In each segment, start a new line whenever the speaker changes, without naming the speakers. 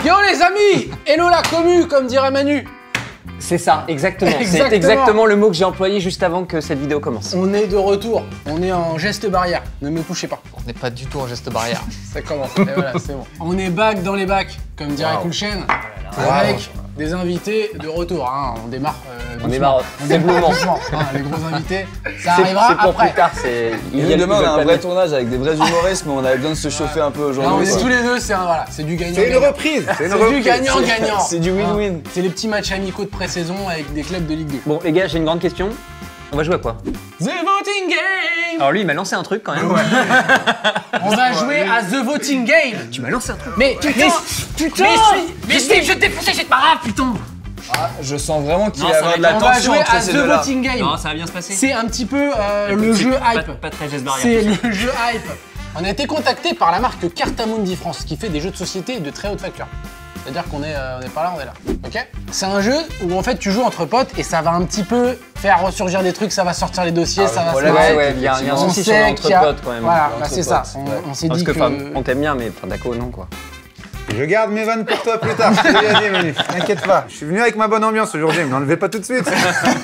Yo les amis, hello la commu, comme dirait Manu.
C'est ça, exactement.
Exactement.
C'est exactement le mot que j'ai employé juste avant que cette vidéo commence.
On est de retour, on est en geste barrière, ne me touchez pas.
On n'est pas du tout en geste barrière.
Ça commence, et voilà, c'est bon. On est back dans les bacs, comme dirait Cool Chain, avec des invités de retour. Hein. On démarre
On démarre faiblement.
Les gros invités, ça arrivera
C'est pour
après.
plus tard,
Demain, on a un vrai tournage avec des vrais humoristes, mais on avait besoin de se chauffer un peu
Là, on
aujourd'hui.
est tous les deux, c'est voilà, du gagnant.
C'est une reprise.
C'est du gagnant-gagnant.
C'est du win-win.
C'est les petits matchs amicaux de pré-saison avec des clubs de Ligue 2.
Bon les gars, j'ai une grande question. On va jouer à quoi?
The Voting Game.
Alors lui, il m'a lancé un truc quand même.
On va jouer à The Voting Game.
Tu m'as lancé un truc.
Mais Steve, je t'ai poussé, c'est pas grave, putain.
Je sens vraiment qu'il y
Non,
a
ça va
de la
On va
tension
jouer
entre
à
ces
The
deux-là.
Voting Game.
Non, ça va bien se passer.
C'est un petit peu le jeu hype.
Pas très geste barrière.
C'est le jeu hype. On a été contacté par la marque Cartamundi France qui fait des jeux de société de très haute facture. C'est-à-dire qu'on est pas là, on est là. Ok? C'est un jeu où en fait tu joues entre potes et ça va un petit peu faire ressurgir des trucs, ça va sortir les dossiers, ça va se marrer.
Ouais, il y a un
On
souci sur
sait
entre
qu'il y a-
potes quand même.
Voilà, bah
Entre
c'est ça.
potes, ouais.
On s'est
Parce
dit
que,
que.
enfin, on t'aime bien, mais enfin, d'accord, non quoi.
Je garde mes vannes pour toi plus tard, je te l'ai dit Manu, t'inquiète pas. Je suis venu avec ma bonne ambiance aujourd'hui, mais n'enlevez pas tout de suite.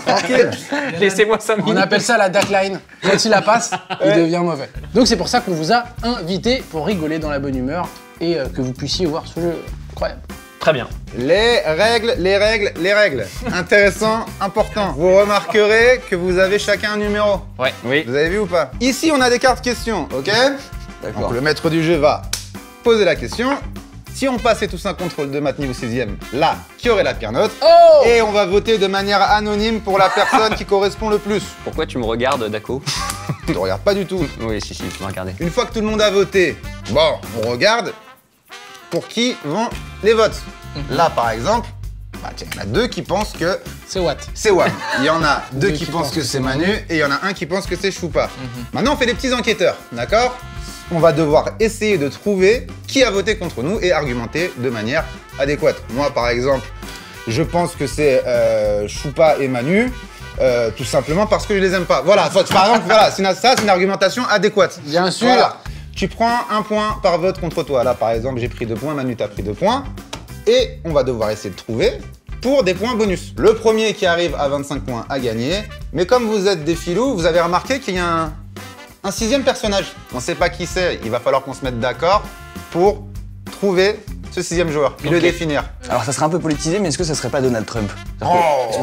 Tranquille.
Laissez-moi 5 minutes.
On appelle ça la backline. Quand il la passe, il devient mauvais. Donc c'est pour ça qu'on vous a invité pour rigoler dans la bonne humeur et que vous puissiez voir ce jeu incroyable.
Très bien.
Les règles. Intéressant, important. Vous remarquerez que vous avez chacun un numéro.
Ouais. Oui.
Vous avez vu ou pas? Ici, on a des cartes questions, ok? Donc le maître du jeu va poser la question. Si on passait tous un contrôle de maths niveau 6ème, là, qui aurait la pire note?
Oh!
Et on va voter de manière anonyme pour la personne qui correspond le plus.
Pourquoi tu me regardes, Daco?
Je ne regarde pas du tout.
Oui, si, tu m'as regardé.
Une fois que tout le monde a voté, bon, on regarde pour qui vont les votes. Là, par exemple, bah, tiens, il y en a deux qui pensent que
C'est what?
c'est Wam. Il y en a deux qui pensent que c'est Manu et il y en a un qui pense que c'est Choupa. Maintenant, on fait des petits enquêteurs, d'accord? On va devoir essayer de trouver qui a voté contre nous et argumenter de manière adéquate. Moi, par exemple, je pense que c'est Choupa et Manu, tout simplement parce que je les aime pas. Voilà, par exemple, voilà, c'est une argumentation adéquate.
Bien sûr.
Voilà. Tu prends un point par vote contre toi. Là, par exemple, j'ai pris 2 points, Manu, t'as pris 2 points. Et on va devoir essayer de trouver pour des points bonus. Le premier qui arrive à 25 points a gagné. Mais comme vous êtes des filous, vous avez remarqué qu'il y a un 6ème personnage. On ne sait pas qui c'est. Il va falloir qu'on se mette d'accord pour trouver ce 6ème joueur et le définir.
Alors ça serait un peu politisé, mais est-ce que ça serait pas Donald Trump?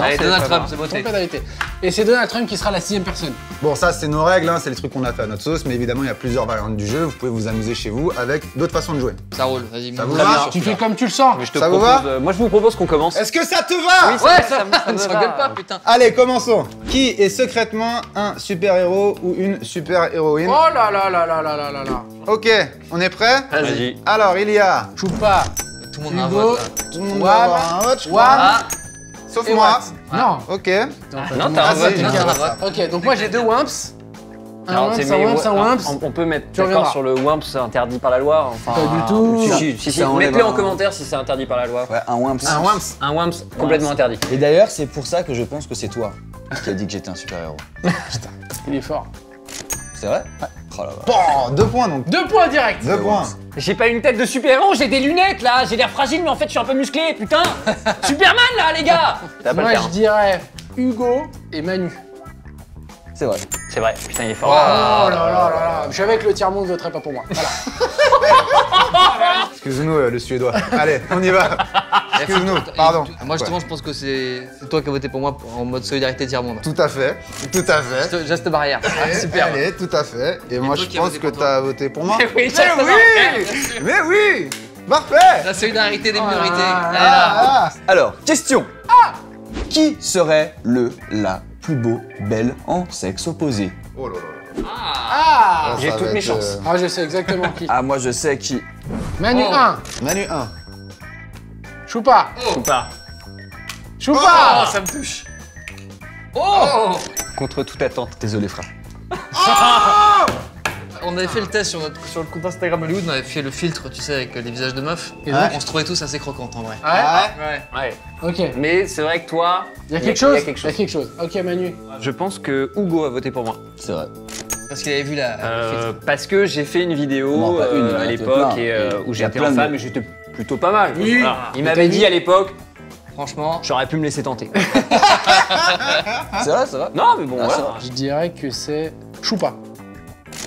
Allez, Donald Trump, c'est
Sans
beauté.
pénalité. Et c'est Donald Trump qui sera la 6ème personne.
Bon, ça, c'est nos règles, hein, c'est les trucs qu'on a fait à notre sauce. Mais évidemment, il y a plusieurs variantes du jeu. Vous pouvez vous amuser chez vous avec d'autres façons de jouer.
Ça roule, vas-y.
Ça vous
Très
va
bien.
Tu fais comme tu le sens.
Mais je te
Ça vous
propose,
va
moi, je vous propose qu'on commence.
Est-ce que ça te va?
Ouais, ça ne s'engueule pas, putain.
Allez, commençons. Qui est secrètement un super-héros ou une super-héroïne?
Oh là là là là là là là là.
Ok, on est prêt?
Vas-y.
Alors, il y a...
Choupa,
Tout le monde a un
Hugo,
vote, là.
Tout le monde
Wam,
va avoir un vote, je crois.
Wam
Ah,
Sauf
et
moi.
Watt. Non.
Ok.
Non, t'as un
Ah,
vote.
si,
non,
j'ai
t'as
un
un
vote.
vote.
Ok, donc moi j'ai 2 Wimps. Un
Alors,
Wimps,
c'est-
un
mais
Wimps, un
alors,
Wimps.
on peut mettre
Tu
d'accord
reviendras.
sur le WIMP, c'est interdit par la loi. Enfin,
Pas du tout.
Si,
Ça enlève
mettez en
un-
commentaire si c'est interdit par la loi.
Ouais, un Wimps.
Un Wimps.
Un WIMP, complètement interdit.
Et d'ailleurs, c'est pour ça que je pense que c'est toi qui as dit que j'étais un super-héros.
Il est fort.
C'est vrai? Ouais. Oh la vache.
Bon, 2 points donc.
2 points directs.
2 points.
J'ai pas une tête de super-héros, j'ai des lunettes là, j'ai l'air fragile mais en fait je suis un peu musclé, putain. Superman là les gars. Ça va pas
Moi
le
je
faire.
dirais Hugo et Manu.
C'est vrai.
C'est vrai, putain il est fort.
Oh là là là là. Je savais que le tiers-monde voterait pas pour moi. Voilà.
Excuse-nous, le suédois. Allez, on y va. Excuse-nous, pardon.
Moi, justement, je pense que c'est toi qui as voté pour moi en mode solidarité tiers-monde.
Tout à fait, tout à fait.
Geste barrière.
Allez,
Super.
Allez, tout à fait. Et moi,
toi
je
qui as
pense
voté
que
pour toi.
t'as voté pour moi.
Oui,
Mais oui Parfait.
La solidarité des minorités.
Ah,
Elle est là.
Ah,
Alors, question. Qui serait la plus beau, belle en sexe opposé?
Oh là là.
Ah.
J'ai
Ça
toutes
va
mes
être,
chances.
Ah, je sais exactement qui.
Ah, moi je sais qui.
Manu
Oh.
1.
Manu 1.
Choupa.
Ou pas.
Choupa.
Oh, ça me touche. Oh,
Contre toute attente.
Désolé frère.
On avait fait le test sur le compte Instagram Hollywood, on avait fait le filtre, tu sais, avec les visages de meufs.
Et donc
On se trouvait tous assez croquantes en vrai.
Ouais.
Ouais.
Ouais.
Ok.
Mais c'est vrai que toi.
Il y a quelque chose.
Il y a quelque chose.
Ok, Manu.
Je pense que Hugo a voté pour moi.
C'est vrai.
Parce qu'il avait vu le filtre.
Parce que j'ai fait une vidéo
Non, pas une, il y en a
à
plein.
l'époque et,
Et
où
il y a
j'étais
plein
en
de-
femme et j'étais plutôt pas mal.
Oui.
Voilà. Il m'avait dit à l'époque,
Franchement,
j'aurais pu me laisser tenter.
C'est vrai, c'est vrai.
Non, mais bon,
Ah,
voilà.
Je dirais que c'est Choupa.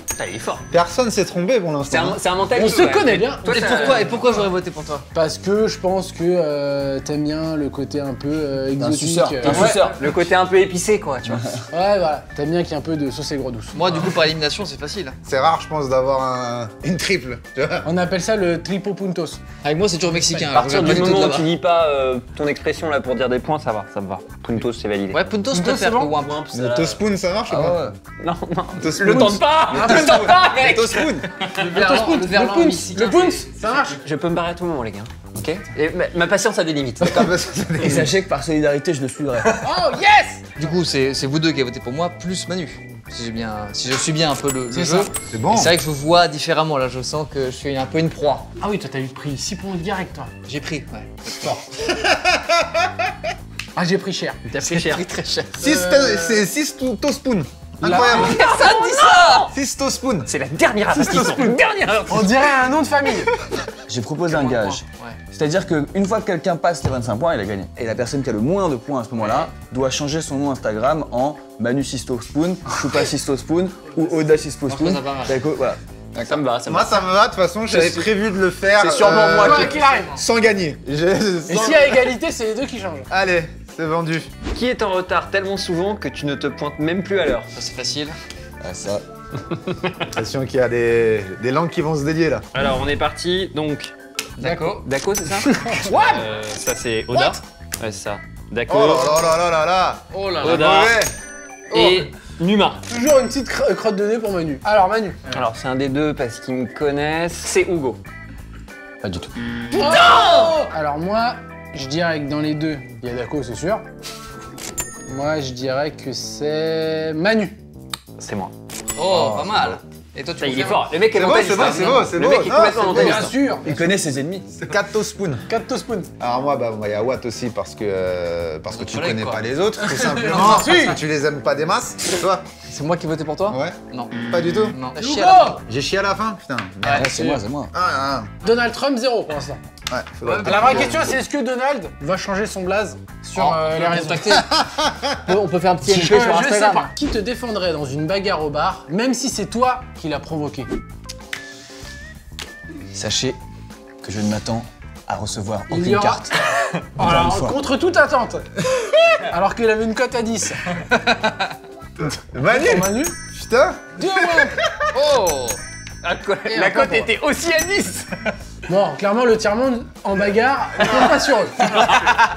Putain, il est fort.
Personne s'est trompé pour
C'est
l'instant.
un mental.
On se connaît bien.
Toi,
et pourquoi j'aurais voté pour toi?
Parce que je pense que t'aimes bien le côté un peu exotique.
suceur. T'es un
Ouais,
suceur.
le côté un peu épicé, quoi, tu vois.
Ouais, voilà. T'aimes bien qu'il y ait un peu de sauce aigre douce.
Moi, du coup, par élimination, c'est facile.
C'est rare, je pense, d'avoir une triple. Tu vois.
On appelle ça le tripo puntos.
Avec moi, c'est toujours mexicain.
À
alors
partir
je
du
regarde pas
moment où
tout
tu
de
dis pas ton expression là pour dire des points, ça me va. Puntos, c'est validé.
là-bas. Ouais, Punto, je
Punto,
préfère
c'est bon
que Wamp.
Le toast-spoon, ça marche ou
Ah
pas
ouais.
Non, non.
Toast
Le
spoon.
tente pas. Le tente pas, mec.
Toast-spoon.
Le punch, le punch, ça marche.
Je peux me barrer à tout moment, les gars. Ok. Et ma patience a des limites.
Et sachez que par solidarité, je le suivrai.
Oh yes.
Du coup, c'est vous deux qui avez voté pour moi, plus Manu. Si je suis bien un peu le
C'est
jeu.
ça.
C'est bon.
C'est vrai que je vous vois différemment là, je sens que je suis un peu une proie.
Ah oui, toi t'as eu pris 6 points direct, toi.
J'ai pris, ouais.
Fort. Ah, j'ai pris cher.
T'as pris cher.
Très cher.
C'est 6 toast-spoon. Incroyable.
Personne dit ça.
6 toast-spoon.
C'est la dernière avertissement. Dernière avertissement.
On dirait un nom de famille.
J'ai proposé un gage.
Ouais.
C'est-à-dire qu'une fois que quelqu'un passe les 25 points, il a gagné. Et la personne qui a le moins de points à ce moment-là doit changer son nom Instagram en Manu Sisto Spoon, Choupa Sisto Spoon ou Oda Sisto Spoon.
ça va mal.
D'accord, voilà.
Ça me va, ça me
Moi,
va.
ça me va. De toute façon, j'avais prévu de le faire.
C'est sûrement moi
Quoi qu'il arrive.
Sans gagner.
Et s'il y a égalité, c'est les deux qui changent.
Allez, c'est vendu.
Qui est en retard tellement souvent que tu ne te pointes même plus à l'heure?
Ça, c'est facile.
Ah, ça.
Attention qu'il y a des langues qui vont se délier là.
Alors, on est parti. Donc,
D'accord.
Dako, c'est ça?
What?
Ça, c'est Oda. Ouais, c'est ça. Dako.
Oh là là là là là.
Oh là
Oda.
Mauvais.
Et Numa.
Toujours une petite crotte de nez pour Manu. Alors, Manu.
Alors, c'est un des deux parce qu'ils me connaissent. C'est Hugo.
Pas du tout.
Alors, moi, je dirais que dans les deux, il y a Dako, c'est sûr. Moi, je dirais que c'est Manu.
C'est moi.
Oh, pas mal. Et toi, tu
Ça, il est
confirmes?
fort. Le mec est
C'est beau,
mentaliste.
c'est beau,
hein.
c'est beau, c'est
Le
beau.
mec est
Non,
complètement
c'est beau.
mentaliste.
Bien sûr.
Il connaît ses ennemis.
4 toast-spoon.
4 toast-spoon.
Alors moi, il y a Watt aussi parce que tu
collègue,
connais
quoi.
pas les autres, tout simplement.
Non,
Parce
si.
que tu les aimes pas des masses. C'est toi?
C'est moi qui ai voté pour toi?
Ouais.
Non.
Pas du tout.
Non. T'as
Hugo.
chié à la fin.
J'ai chié à la fin, putain.
Ouais, c'est moi, c'est moi.
Ah,
Donald Trump, 0 pour l'instant.
ouais. Faudrait
La vraie question, c'est est-ce que Donald va changer son blaze sur les réseaux?
On peut faire un petit
Je
MP sur
sais
Instagram.
pas. Qui te défendrait dans une bagarre au bar, même si c'est toi qui l'as provoqué?
Sachez que je ne m'attends à recevoir
Il y
aucune
aura-
carte.
Oh,
Encore
alors,
une fois.
contre toute attente. Alors qu'il avait une cote à 10.
Manu.
Pour Manu,
Putain.
2
Oh.
La
un
cote
point.
était aussi à 10.
Bon, clairement, le tiers-monde en bagarre, on compte pas sur eux.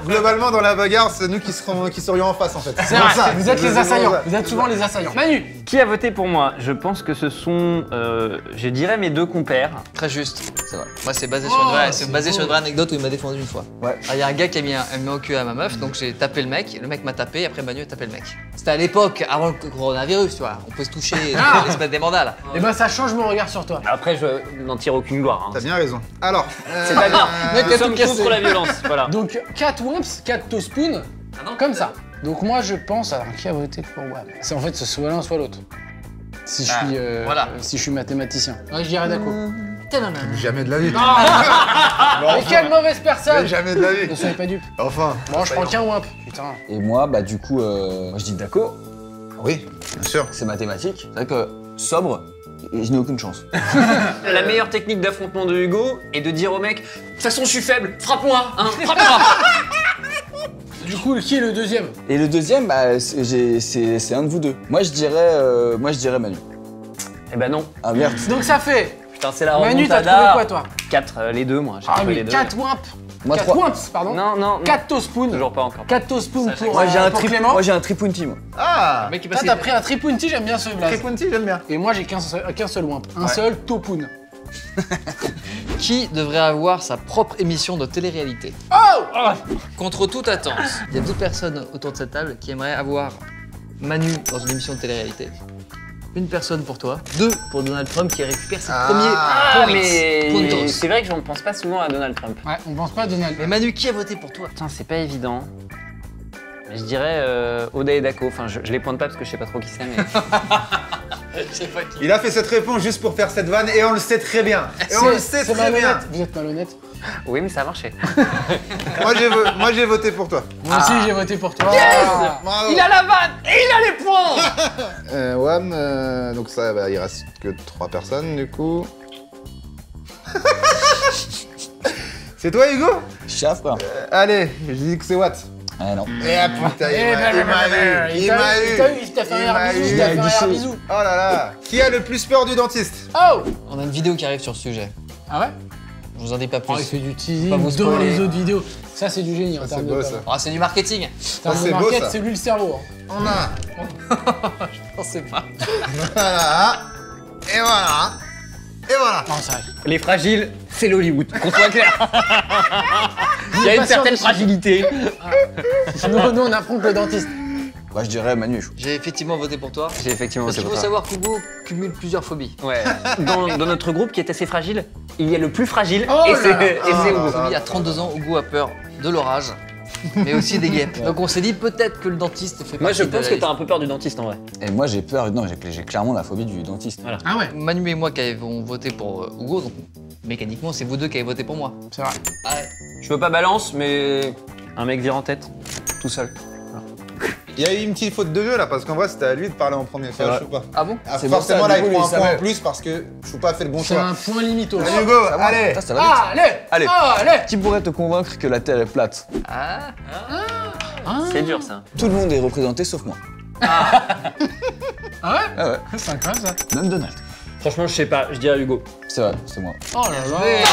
Globalement, dans la bagarre, c'est nous qui serions en face en fait.
C'est vrai, vous êtes les assaillants. Vous êtes souvent les assaillants. Manu,
Qui a voté pour moi? Je pense que ce sont, je dirais, mes deux compères.
Très juste.
Ça va.
Moi, c'est basé
Oh,
sur une vraie,
c'est
c'est basé
beau.
sur une vraie anecdote où il m'a défendu une fois.
Ouais.
Il y a un gars qui a mis un main au cul à ma meuf, donc j'ai tapé le mec m'a tapé, et après Manu a tapé le mec. C'était à l'époque, avant le coronavirus, tu vois. On peut se toucher, l'espèce des mandales.
eh ben ça change mon regard sur toi.
Après, je n'en tire aucune gloire. Hein.
T'as bien raison. Alors.
C'est pas bien.
mec
Nous
a
sommes
tout cassé.
contre la violence. Voilà.
Donc 4 wumps, 4 toast-spoons, comme ça. Donc moi je pense, alors qui a voté pour WAM? C'est en fait soit l'un soit l'autre. Si je suis,
voilà.
si je suis mathématicien. Ouais, je dirais Dako.
Jamais de la vie.
Mais quelle mauvaise personne!
Jamais de la vie.
Ne soyez pas dupes.
Enfin.
Bon, je prends qu'un wump. Putain.
Et moi, bah du coup, moi je dis Dako,
Oui, bien sûr.
c'est mathématique. C'est vrai que sobre, et je n'ai aucune chance.
La meilleure technique d'affrontement de Hugo est de dire au mec, de toute façon, je suis faible, frappe-moi, hein, frappe-moi.
Du coup, qui est le deuxième?
Et le deuxième, bah, c'est un de vous deux. Moi je dirais Manu.
Eh ben non.
Ah merde.
Donc ça fait.
Putain, c'est la
Manu, t'as trouvé
remontada.
quoi toi?
4, les deux, moi. J'ai
Ah
trouvé les
mais
deux.
4 wumps.
Moi
4
trois.
wumps, pardon.
Non, non, non.
4 toast-spoons.
Toujours pas encore.
4 toast-spoons pour,
Moi j'ai un
pour Clément.
moi j'ai un tripunti moi.
Ah.
Le mec, il
Toi,
passe
t'as pris un tripunti, j'aime bien ce blaze.
Tripunti, j'aime bien.
Et moi, j'ai qu'un seul wump. Un seul topoun.
Qui devrait avoir sa propre émission de télé-réalité?
Oh!
Contre toute attente, il y a 2 personnes autour de cette table qui aimeraient avoir Manu dans une émission de télé-réalité. Une personne pour toi, 2 pour Donald Trump qui récupère ses premiers
Ah,
points.
mais
Puntos.
c'est vrai que je ne pense pas souvent à Donald Trump.
Ouais, on pense pas à Donald.
Mais Manu, qui a voté pour toi?
Putain, c'est pas évident. Je dirais Oda et Dako. Enfin, je les pointe pas parce que je sais pas trop qui c'est, mais.
Il a fait cette réponse juste pour faire cette vanne et on le sait très bien. Et on le sait
C'est
très bien.
malhonnête. Vous êtes malhonnête.
Oui, mais ça a marché.
Moi j'ai voté pour toi.
Moi aussi, j'ai voté pour toi.
Bravo.
Il a la vanne et il a les points.
Wam, donc ça, bah, il reste que 3 personnes du coup. C'est toi Hugo?
Chef, frère.
Allez, je dis que c'est Watt.
Ah non.
Eh putain, il m'a eu.
Il t'a eu, il t'a fait un air bisou, il t'a fait un air bisou.
Oh là là. Qui a le plus peur du dentiste?
Oh!
On a une vidéo qui arrive sur ce sujet.
Ah ouais?
Je vous en dis pas plus.
Oh, il fait du
Pas
teasing
vous
dans
spoiler.
les autres vidéos. Ça, c'est du génie en
c'est
termes de
beau,
com.
ça.
Ah, c'est du marketing.
Termes de
c'est beau,
market,
ça.
c'est lui le cerveau. hein.
On a.
Je sais pas.
Voilà. Et voilà. Et voilà.
Non, c'est vrai.
Les fragiles, c'est l'Hollywood, qu'on soit clair. Il y a une certaine fragilité.
Sinon, nous, on affronte le dentiste.
Bah, je dirais Manu.
J'ai effectivement voté pour toi.
J'ai effectivement
Parce qu'il faut savoir qu'Hugo cumule plusieurs phobies.
Ouais. Dans notre groupe qui est assez fragile, il y a le plus fragile
Oh
et
là
c'est
là.
Hugo.
Il a 32 ans, Hugo a peur de l'orage, mais aussi des guêpes. Donc on s'est dit peut-être que le dentiste fait partie
Moi, je
de
pense
la
que
liste.
t'as un peu peur du dentiste en vrai.
Et moi, j'ai peur. Non, j'ai clairement la phobie du dentiste.
Voilà.
Ah ouais,
Manu et moi qui avons voté pour Hugo, donc mécaniquement c'est vous deux qui avez voté pour moi.
c'est vrai.
Ah ouais.
Je veux pas balance, mais un mec vire en tête, tout seul.
Il y a eu une petite faute de jeu là parce qu'en vrai c'était à lui de parler en premier. Ça,
vrai.
Choupa.
Ah bon?
Ah,
C'est
forcément
pour ça,
là
du
il
coup,
prend un
il
point en
savait.
plus parce que Choupa a fait le bon
C'est
choix.
un point limite.
Allez Hugo, allez.
Putain, ça va vite.
Allez!
Allez.
Allez!
Qui pourrait te convaincre que la Terre est plate?
Ah.
C'est dur ça.
Tout le monde est représenté sauf moi.
Ah ouais?
Ah ouais.
C'est incroyable ça.
Même Donald.
Franchement, je sais pas, je dirais Hugo.
C'est vrai, c'est moi.
Oh là là!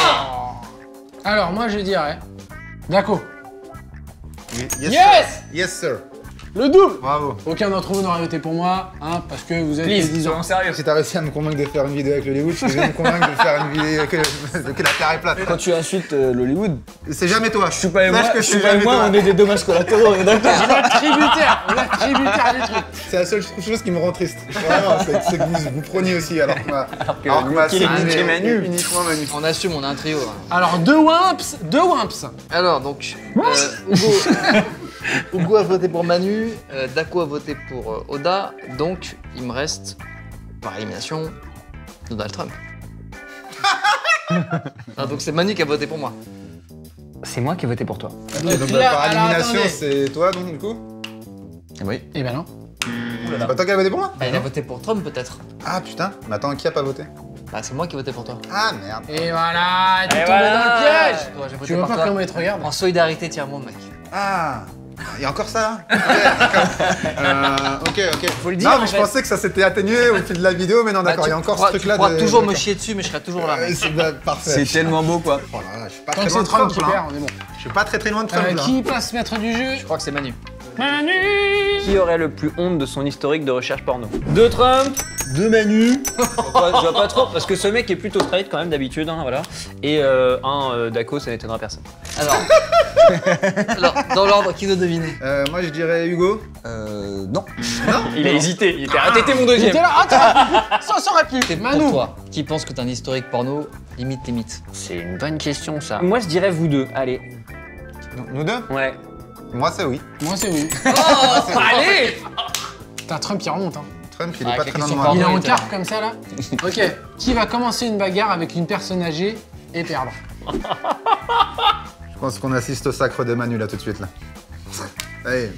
Alors, moi, je dirais. Dako.
Yes!
Yes!
Sir. Yes sir.
Le double!
Bravo.
Aucun d'entre vous n'aura voté pour moi, hein, parce que vous êtes
Please,
des 10 ans.
sérieux.
Si t'as réussi à me convaincre de faire une vidéo avec l'Hollywood, tu viens de me convaincre de faire une vidéo que la Terre est plate.
Quand tu insultes l'Hollywood,
C'est jamais toi.
Choupa et moi,
Sache que c'est
Choupa et
jamais
moi,
toi.
on est des dommages collatéraux, on est d'accord?
On est tributaire! On est tributaire du truc!
C'est la seule chose qui me rend triste. Vraiment, c'est que vous preniez aussi alors que ma
qu'il est
semaine
niqué Manu.
uniquement Manu.
On assume, on a un trio. Là.
Alors, deux wimps!
Alors donc, Hugo a voté pour Manu, Dako a voté pour Oda, donc il me reste, par élimination, Donald Trump. Ah, donc c'est Manu qui a voté pour moi.
C'est moi qui ai voté pour toi.
Donc
Là,
par
alors,
élimination,
attendez.
c'est toi donc du coup?
Oui.
Eh ben non.
C'est pas toi qui as voté pour moi?
Bah, il a voté pour Trump peut-être.
Ah putain, mais attends, qui a pas voté?
Bah c'est moi qui ai voté pour toi.
Ah merde.
Et voilà, tu
Et
tombes
voilà.
dans le piège!
Toi, j'ai
Tu
voté
vois
par
pas
toi.
comment il te regarde?
En solidarité, tiens-moi mec.
Ah, il y a encore ça là? Ok, ok.
Faut le dire,
Non,
en
mais je
fait.
pensais que ça s'était atténué au fil de la vidéo, mais non, d'accord, il y a encore ce truc là
Tu pourras
de.
toujours me chier dessus, mais je serai toujours là. mec.
C'est parfait.
C'est tellement beau, quoi.
Oh là là, je suis pas
Tant
très
que
loin
c'est
de
Trump
Trump
qui
là.
perd, on est bon.
Je suis pas très loin de Trump là.
Qui passe maître du jeu?
Je crois que c'est Manu.
Manu!
Qui aurait le plus honte de son historique de recherche porno? De Trump, de Manu. Je vois pas trop, parce que ce mec est plutôt straight quand même d'habitude, hein, voilà. Et Dako, ça n'étonnera personne.
Alors, dans l'ordre, qui veut deviner?
Moi je dirais Hugo.
Non.
Il a hésité, il était raté mon
Il
deuxième.
était là, ah, ça aurait pu!
C'est pour
Manu!
toi, qui pense que t'as un historique porno, limite tes mythes.
C'est une bonne question ça. Moi je dirais vous deux, allez.
Nous deux?
Ouais.
Moi c'est oui.
Moi, c'est oui.
Allez.
Putain, Trump, il remonte, hein.
Trump il
Ah,
est pas
avec
très
la
loin de
question
moi.
pardon,
Il est en
il était
carpe comme ça, là. Ok. Qui va commencer une bagarre avec une personne âgée et perdre?
Je pense qu'on assiste au sacre de Manu là tout de suite là. Allez.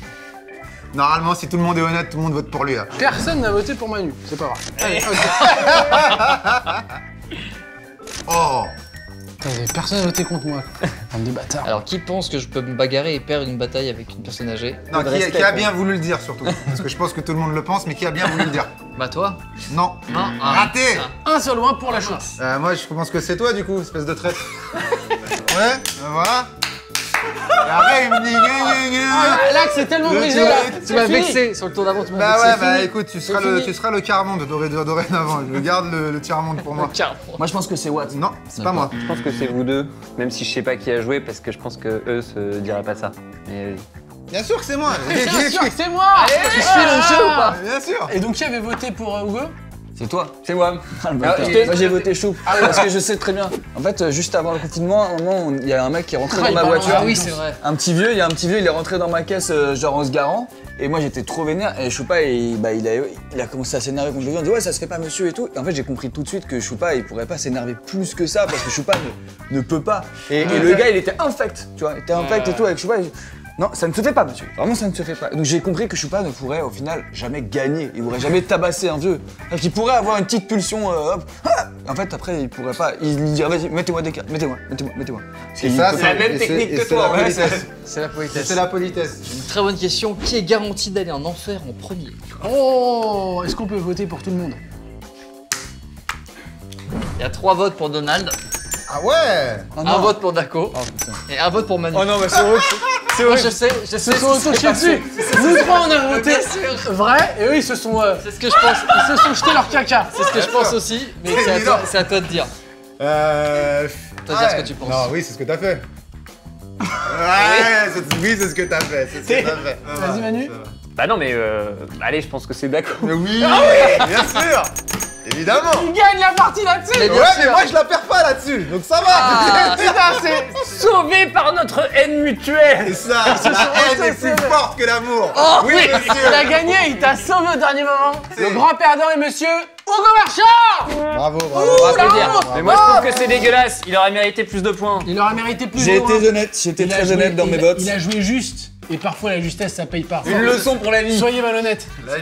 Normalement si tout le monde est honnête, tout le monde vote pour lui là.
Personne n'a voté pour Manu, c'est pas vrai. Allez, ok.
Oh.
Putain, personne n'a voté contre moi. Bande de bâtards.
Alors, qui pense que je peux me bagarrer et perdre une bataille avec une personne âgée?
Non,
de
qui
respect,
a
quoi.
bien voulu le dire surtout. Parce que je pense que tout le monde le pense, mais qui a bien voulu le dire.
Bah toi?
Non.
Non.
Raté.
Un seul loin pour la chute.
Moi je pense que c'est toi du coup, espèce de traite. Ouais, voilà. Et après il me dit gna, gna, gna.
Là, c'est tellement
Le
brisé,
tu
là.
vas-
Tu m'as
C'est fini.
vexé sur le tour d'avant, tu m'as
Bah
vexé.
ouais,
c'est
bah
fini.
écoute, tu
C'est
seras
fini.
le tiers-monde dorénavant. Je garde le tiers-monde pour moi.
Moi, je pense que c'est Watt.
Non, c'est pas moi.
Je pense que c'est vous deux, même si je sais pas qui a joué, parce que je pense que eux se diraient pas ça. Mais
Bien sûr que c'est moi.
Bien sûr que c'est moi.
Tu suis le jeu ou pas?
Bien sûr.
Et donc, qui avait voté pour Hugo?
C'est toi.
C'est moi.
Ah, le bâtard.
je t'ai-
Moi j'ai voté Choup. Parce que je sais très bien. En fait, juste avant le confinement, à un moment, il y a un mec qui est rentré dans ma voiture.
Ah oui, c'est vrai.
Un petit vieux, il y a un petit vieux, il est rentré dans ma caisse genre en se garant. Et moi j'étais trop vénère. Et Choupa, il a commencé à s'énerver contre le vieux. Il dit ouais, ça se fait pas monsieur et tout. Et en fait, j'ai compris tout de suite que Choupa, il pourrait pas s'énerver plus que ça parce que Choupa ne peut pas. Et le gars, il était infect, tu vois. Il était infect et tout avec Choupa. Non, ça ne se fait pas, monsieur. Vraiment, ça ne se fait pas. Donc j'ai compris que Choupa ne pourrait au final jamais gagner. Il pourrait jamais tabasser un vieux. Donc il pourrait avoir une petite pulsion, hop. En fait, après, il pourrait pas. Il dirait vas-y, mettez-moi des cartes, mettez-moi.
Et ça,
c'est la même technique que toi,
ouais,
C'est la politesse.
c'est la politesse.
Une très bonne question. Qui est garanti d'aller en enfer en premier?
Oh, est-ce qu'on peut voter pour tout le monde?
Il y a 3 votes pour Donald,
Ah ouais.
un vote pour Daco
Oh putain.
et un vote pour Manu.
Oh non, mais c'est vrai.
Moi, je sais
Ils se
ce
sont
qui s'est
touchés
passé.
dessus. Nous trois, on a voté vrai et eux, ils se sont,
C'est ce que je pense.
ils se sont jetés leur caca.
C'est ce que je pense aussi, mais
C'est évident.
c'est à toi de dire. Toi, dire ce que tu penses.
Non, oui, c'est ce que t'as fait. Ouais, oui, c'est ce que t'as fait. C'est ce que t'as fait.
Vas-y, Manu.
Bah non, mais allez, je pense que c'est d'accord.
Mais oui, bien sûr. Évidemment.
Il gagne la partie là-dessus.
Mais
Ouais,
bien
mais
sûr.
moi je la perds pas là-dessus, donc ça va.
Ah,
Putain, c'est...
Sauvé par notre haine mutuelle.
Et ça, la haine est plus forte que l'amour.
Oh
Oui,
il
monsieur.
a gagné, il t'a sauvé au dernier moment. Le grand perdant est monsieur Hugo Marchand.
Bravo,
on
bravo.
va applaudir.
Mais moi, je trouve que c'est dégueulasse. Il aurait mérité plus de points.
Il aurait mérité plus
J'ai
de points.
été honnête, j'étais
Il a
très
joué-
honnête dans
il
mes
a-
votes.
Il a joué juste. Et parfois, la justesse, ça paye pas.
Une leçon pour la vie.
Soyez malhonnête.
La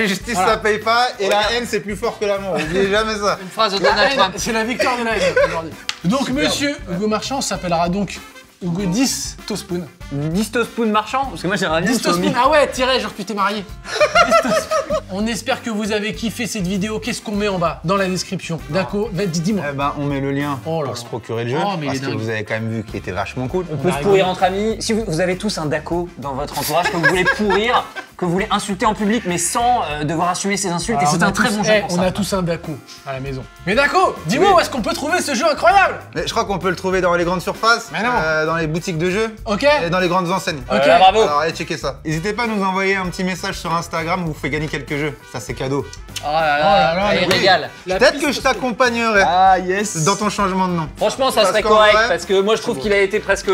justice
Voilà.
ça paye pas et la haine c'est plus fort que l'amour. N'oubliez jamais ça.
Une phrase de
La
Donald
haine,
Trump.
c'est la victoire de la haine aujourd'hui. Donc, monsieur Hugo Marchand s'appellera donc Hugo 10 Tospoon.
10 spoon marchand. Parce que moi, j'aimerais bien
10
que ce soit
Tospoon, ah ouais, tiré, genre tu t'es marié. 10 Tospoon. On espère que vous avez kiffé cette vidéo. Qu'est-ce qu'on met en bas dans la description? Daco, dis-moi.
Eh ben, on met le lien
Oh là
pour
là.
se procurer le jeu
Oh, mais il
parce
est
que
dingue.
vous avez quand même vu qu'il était vachement cool.
On peut se pourrir entre amis. Si vous avez tous un Daco dans votre entourage que vous voulez pourrir, que vous voulez insulter en public, mais sans devoir assumer ses insultes, et
Alors,
c'est
on a
un très
tous-
bon jeu pour
on
ça.
a tous un Daco à la maison. Mais Daco, dis-moi
Oui.
où est-ce qu'on peut trouver ce jeu incroyable?
Mais je crois qu'on peut le trouver dans les grandes surfaces,
Mais non.
dans les boutiques de jeux
Ok.
et dans les grandes enseignes.
Ok.
Bravo.
Alors allez checker ça. N'hésitez pas à nous envoyer un petit message sur Instagram où vous fait gagner quelques jeux. Ça c'est cadeau.
Oh là
Oh là là,
là, il
oui.
régale.
Peut-être que je t'accompagnerai
Ah yes.
dans ton changement de nom.
Franchement, ça
Parce
serait
qu'en
correct
vrai-
parce que moi je trouve qu'il a été presque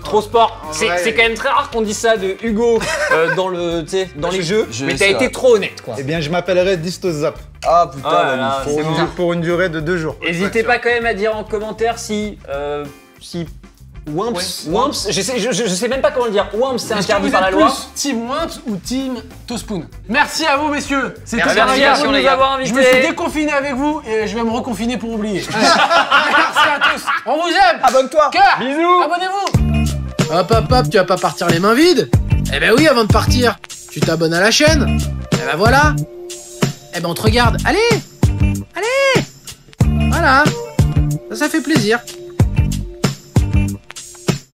trop sport. C'est
vrai-
quand même très rare qu'on dise ça de Hugo dans les jeux,
je-
mais t'as
c'est
été
vrai.
trop honnête quoi.
Eh bien je m'appellerai Distozap
Ah putain,
Oh là là,
magnifique.
c'est bon.
pour une durée de 2 jours.
N'hésitez pas quand même à dire en commentaire si Wumps, je sais même pas comment le dire. Wumps, c'est
Est-ce que
interdit
vous
par la
êtes
loi.
plus Team Wumps ou Team Tospoon? Merci à vous, messieurs. C'était
Merci
un
à
régal.
vous de nous avoir
Je me
invités.
suis déconfiné avec vous et je vais me reconfiner pour oublier. Merci à tous. On vous aime.
Abonne-toi.
Cœur.
Bisous.
Abonnez-vous. Hop, tu vas pas partir les mains vides? Eh ben oui, avant de partir, tu t'abonnes à la chaîne. Eh ben voilà. Eh ben on te regarde. Allez. Voilà. Ça fait plaisir.